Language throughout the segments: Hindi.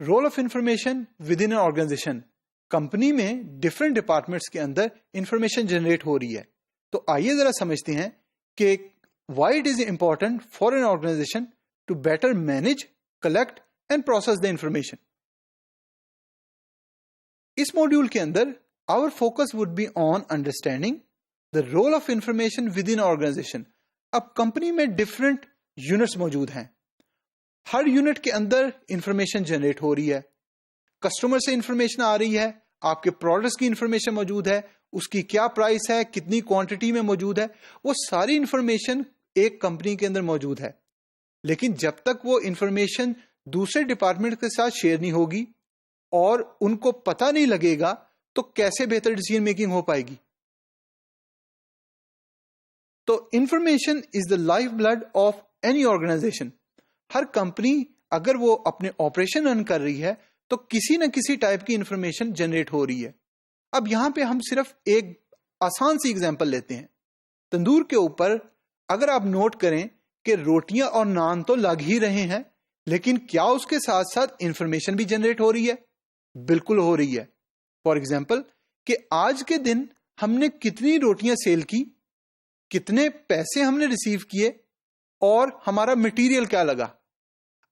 Role of information within an organization. Company में डिफरेंट डिपार्टमेंट्स के अंदर इंफॉर्मेशन जनरेट हो रही है, तो आइए जरा समझते हैं कि why it is important for an organization to better manage, collect and process the information. इस मॉड्यूल के अंदर our focus would be on understanding the role of information within organization. अब कंपनी में डिफरेंट यूनिट्स मौजूद हैं, हर यूनिट के अंदर इंफॉर्मेशन जनरेट हो रही है, कस्टमर से इंफॉर्मेशन आ रही है, आपके प्रोडक्ट्स की इंफॉर्मेशन मौजूद है, उसकी क्या प्राइस है, कितनी क्वांटिटी में मौजूद है, वो सारी इंफॉर्मेशन एक कंपनी के अंदर मौजूद है। लेकिन जब तक वो इंफॉर्मेशन दूसरे डिपार्टमेंट के साथ शेयर नहीं होगी और उनको पता नहीं लगेगा, तो कैसे बेहतर डिसीजन मेकिंग हो पाएगी। तो information is the life blood of any organization. हर कंपनी अगर वो अपने ऑपरेशन रन कर रही है तो किसी न किसी टाइप की इंफॉर्मेशन जनरेट हो रही है। अब यहां पे हम सिर्फ एक आसान सी एग्जांपल लेते हैं। तंदूर के ऊपर अगर आप नोट करें कि रोटियां और नान तो लग ही रहे हैं, लेकिन क्या उसके साथ साथ इंफॉर्मेशन भी जनरेट हो रही है? बिल्कुल हो रही है। फॉर एग्जाम्पल कि आज के दिन हमने कितनी रोटियां सेल की, कितने पैसे हमने रिसीव किए और हमारा मटेरियल क्या लगा।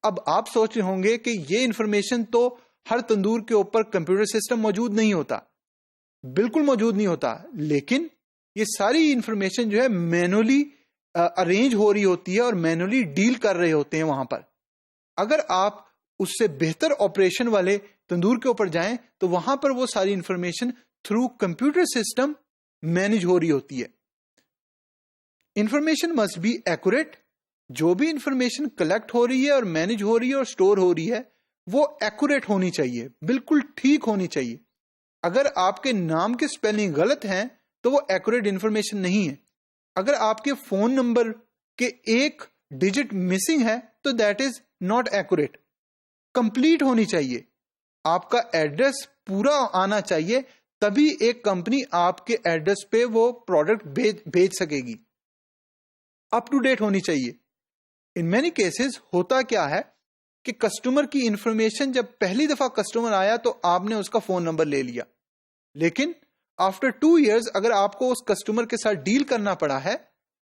अब आप सोच रहे होंगे कि ये इंफॉर्मेशन तो हर तंदूर के ऊपर कंप्यूटर सिस्टम मौजूद नहीं होता, बिल्कुल मौजूद नहीं होता, लेकिन ये सारी इंफॉर्मेशन जो है मैनुअली अरेंज हो रही होती है और मैनुअली डील कर रहे होते हैं वहां पर। अगर आप उससे बेहतर ऑपरेशन वाले तंदूर के ऊपर जाएं तो वहां पर वो सारी information through computer system manage हो रही होती है। Information must be accurate. जो भी इंफॉर्मेशन कलेक्ट हो रही है और मैनेज हो रही है और स्टोर हो रही है वो एक्यूरेट होनी चाहिए, बिल्कुल ठीक होनी चाहिए। अगर आपके नाम के स्पेलिंग गलत हैं तो वो एक्यूरेट इंफॉर्मेशन नहीं है। अगर आपके फोन नंबर के एक डिजिट मिसिंग है तो that is not accurate. Complete होनी चाहिए, आपका एड्रेस पूरा आना चाहिए, तभी एक कंपनी आपके एड्रेस पे वो प्रोडक्ट भेज सकेगी। अप टू डेट होनी चाहिए। इन मेनी केसेस होता क्या है कि कस्टमर की इंफॉर्मेशन, जब पहली दफा कस्टमर आया तो आपने उसका फोन नंबर ले लिया, लेकिन आफ्टर 2 years अगर आपको उस कस्टमर के साथ डील करना पड़ा है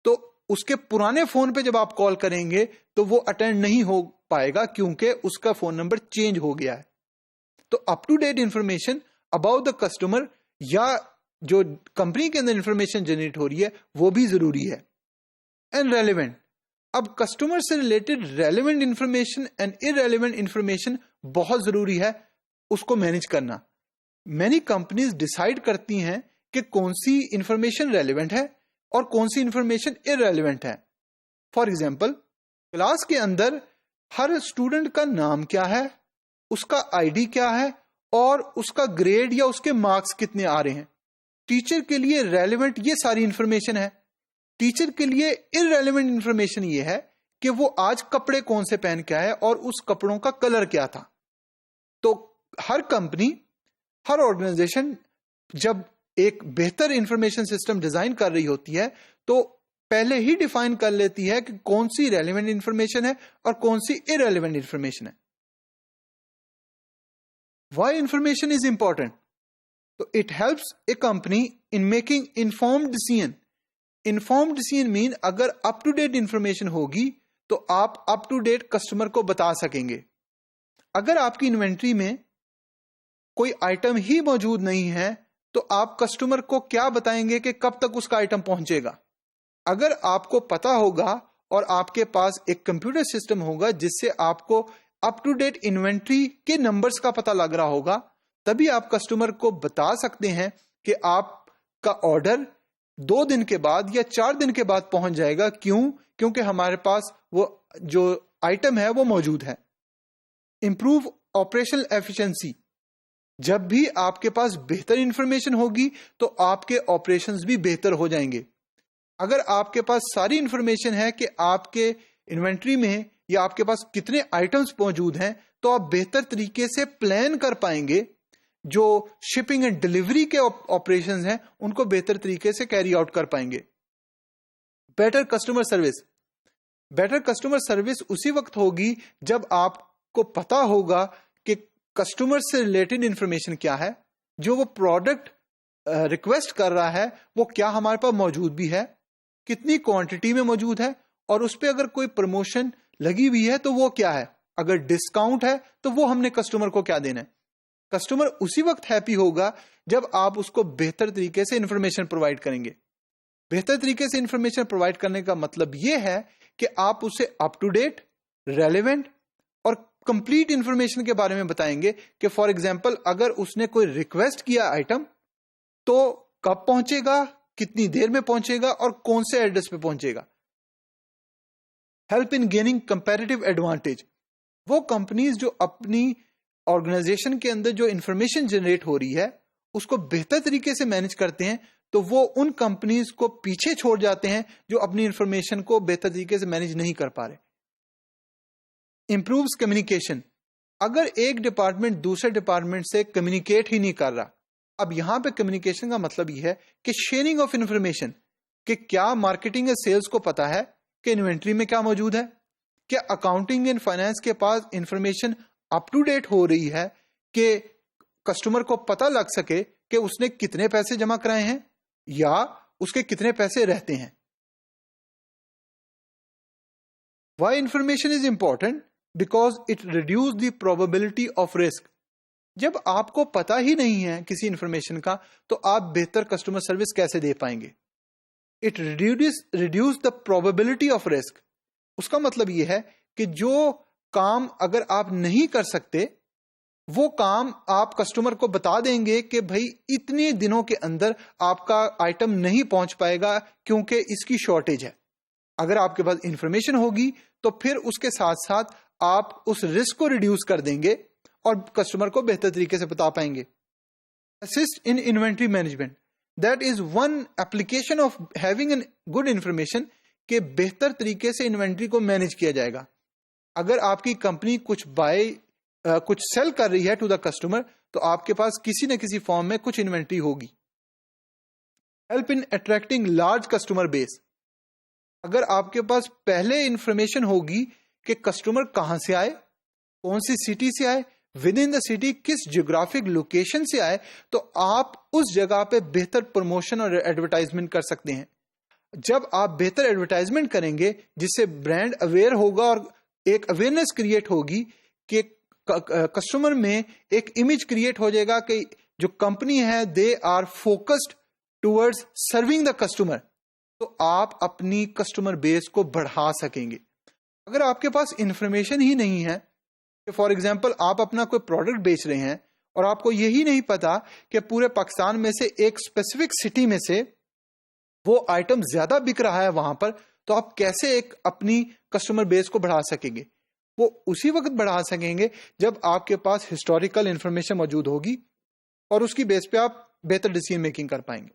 तो उसके पुराने फोन पे जब आप कॉल करेंगे तो वो अटेंड नहीं हो पाएगा क्योंकि उसका फोन नंबर चेंज हो गया है। तो up to date information about the customer या जो कंपनी के अंदर इंफॉर्मेशन जनरेट हो रही है वो भी जरूरी है। And relevant. अब कस्टमर से related relevant information and irrelevant information बहुत जरूरी है उसको मैनेज करना। मैनी कंपनीज डिसाइड करती हैं कि कौन सी इंफॉर्मेशन रेलेवेंट है और कौन सी इंफॉर्मेशन इररेलेवेंट है। फॉर एग्जाम्पल, क्लास के अंदर हर स्टूडेंट का नाम क्या है, उसका आईडी क्या है और उसका ग्रेड या उसके मार्क्स कितने आ रहे हैं। टीचर के लिए रेलेवेंट ये सारी इंफॉर्मेशन है। टीचर के लिए इररेलेवेंट इंफॉर्मेशन ये है कि वो आज कपड़े कौन से पहन के आया और उस कपड़ों का कलर क्या था। तो हर कंपनी, हर ऑर्गेनाइजेशन जब एक बेहतर इंफॉर्मेशन सिस्टम डिजाइन कर रही होती है तो पहले ही डिफाइन कर लेती है कि कौन सी रेलेवेंट इंफॉर्मेशन है और कौन सी इररेलेवेंट इंफॉर्मेशन है। Why information is important? तो it helps a company in making informed decision. Informed decision mean अगर अप टू डेट इंफॉर्मेशन होगी तो आप अप टू डेट कस्टमर को बता सकेंगे। अगर आपकी इन्वेंट्री में कोई आइटम ही मौजूद नहीं है तो आप कस्टमर को क्या बताएंगे कि कब तक उसका आइटम पहुंचेगा। अगर आपको पता होगा और आपके पास एक कंप्यूटर सिस्टम होगा जिससे आपको अप टू डेट इन्वेंट्री के नंबर्स का पता लग रहा होगा, तभी आप कस्टमर को बता सकते हैं कि आपका ऑर्डर 2 दिन के बाद या 4 दिन के बाद पहुंच जाएगा। क्यों? क्योंकि हमारे पास वो जो आइटम है वो मौजूद है। Improve operational efficiency. जब भी आपके पास बेहतर इंफॉर्मेशन होगी तो आपके ऑपरेशंस भी बेहतर हो जाएंगे। अगर आपके पास सारी इंफॉर्मेशन है कि आपके इन्वेंट्री में या आपके पास कितने आइटम्स मौजूद हैं तो आप बेहतर तरीके से प्लान कर पाएंगे। जो शिपिंग एंड डिलीवरी के ऑपरेशंस हैं उनको बेहतर तरीके से कैरी आउट कर पाएंगे। Better customer service. Better customer service उसी वक्त होगी जब आपको पता होगा कि कस्टमर से रिलेटेड इंफॉर्मेशन क्या है, जो वो प्रोडक्ट रिक्वेस्ट कर रहा है वो क्या हमारे पास मौजूद भी है, कितनी क्वांटिटी में मौजूद है, और उस पर अगर कोई प्रमोशन लगी हुई है तो वो क्या है, अगर डिस्काउंट है तो वो हमने कस्टमर को क्या देना है। कस्टमर उसी वक्त हैप्पी होगा जब आप उसको बेहतर तरीके से इंफॉर्मेशन प्रोवाइड करेंगे। बेहतर तरीके से इंफॉर्मेशन प्रोवाइड करने का मतलब यह है कि आप उसे अप टू डेट, रेलेवेंट और कंप्लीट इंफॉर्मेशन के बारे में बताएंगे कि फॉर एग्जांपल अगर उसने कोई रिक्वेस्ट किया आइटम तो कब पहुंचेगा, कितनी देर में पहुंचेगा और कौन से एड्रेस पे पहुंचेगा। Help in gaining comparative advantage, वो कंपनीज जो अपनी ऑर्गेनाइजेशन के अंदर जो इंफॉर्मेशन जनरेट हो रही है उसको बेहतर तरीके से मैनेज करते हैं, तो वो उन कंपनीज को पीछे छोड़ जाते हैं जो अपनी इंफॉर्मेशन को बेहतर तरीके से मैनेज नहीं कर पा रहे। इंप्रूव्स कम्युनिकेशन, अगर एक डिपार्टमेंट दूसरे डिपार्टमेंट से कम्युनिकेट ही नहीं कर रहा, अब यहां पे कम्युनिकेशन का मतलब यह है कि शेयरिंग ऑफ इंफॉर्मेशन, कि क्या मार्केटिंग या सेल्स को पता है कि इन्वेंट्री में क्या मौजूद है, क्या अकाउंटिंग एंड फाइनेंस के पास इंफॉर्मेशन अप टू डेट हो रही है कि कस्टमर को पता लग सके कि उसने कितने पैसे जमा कराए हैं या उसके कितने पैसे रहते हैं। Why information is important, because it reduce the probability of risk. जब आपको पता ही नहीं है किसी इंफॉर्मेशन का तो आप बेहतर कस्टमर सर्विस कैसे दे पाएंगे। It reduce the probability of risk, उसका मतलब यह है कि जो काम अगर आप नहीं कर सकते वो काम आप कस्टमर को बता देंगे कि भाई इतने दिनों के अंदर आपका आइटम नहीं पहुंच पाएगा क्योंकि इसकी शॉर्टेज है। अगर आपके पास इंफॉर्मेशन होगी तो फिर उसके साथ साथ आप उस रिस्क को रिड्यूस कर देंगे और कस्टमर को बेहतर तरीके से बता पाएंगे। Assist in inventory management, that is one application of having an good information, के बेहतर तरीके से इन्वेंट्री को मैनेज किया जाएगा। अगर आपकी कंपनी कुछ सेल कर रही है टू द कस्टमर तो आपके पास किसी न किसी फॉर्म में कुछ इन्वेंट्री होगी। Help in attracting large customer base, अगर आपके पास पहले इंफॉर्मेशन होगी कि कस्टमर कहां से आए, कौन सी सिटी से आए, विद इन द सिटी किस जियोग्राफिक लोकेशन से आए, तो आप उस जगह पे बेहतर प्रमोशन और एडवर्टाइजमेंट कर सकते हैं। जब आप बेहतर एडवर्टाइजमेंट करेंगे जिससे ब्रांड अवेयर होगा और एक अवेयरनेस क्रिएट होगी कि कस्टमर में एक इमेज क्रिएट हो जाएगा कि जो कंपनी है they are focused towards serving the customer, तो आप अपनी कस्टमर बेस को बढ़ा सकेंगे। अगर आपके पास इंफॉर्मेशन ही नहीं है कि फॉर एग्जांपल आप अपना कोई प्रोडक्ट बेच रहे हैं और आपको यही नहीं पता कि पूरे पाकिस्तान में से एक स्पेसिफिक सिटी में से वो आइटम ज्यादा बिक रहा है वहां पर, तो आप कैसे एक अपनी कस्टमर बेस को बढ़ा सकेंगे। वो उसी वक्त बढ़ा सकेंगे जब आपके पास हिस्टोरिकल इंफॉर्मेशन मौजूद होगी और उसकी बेस पे आप बेहतर डिसीजन मेकिंग कर पाएंगे।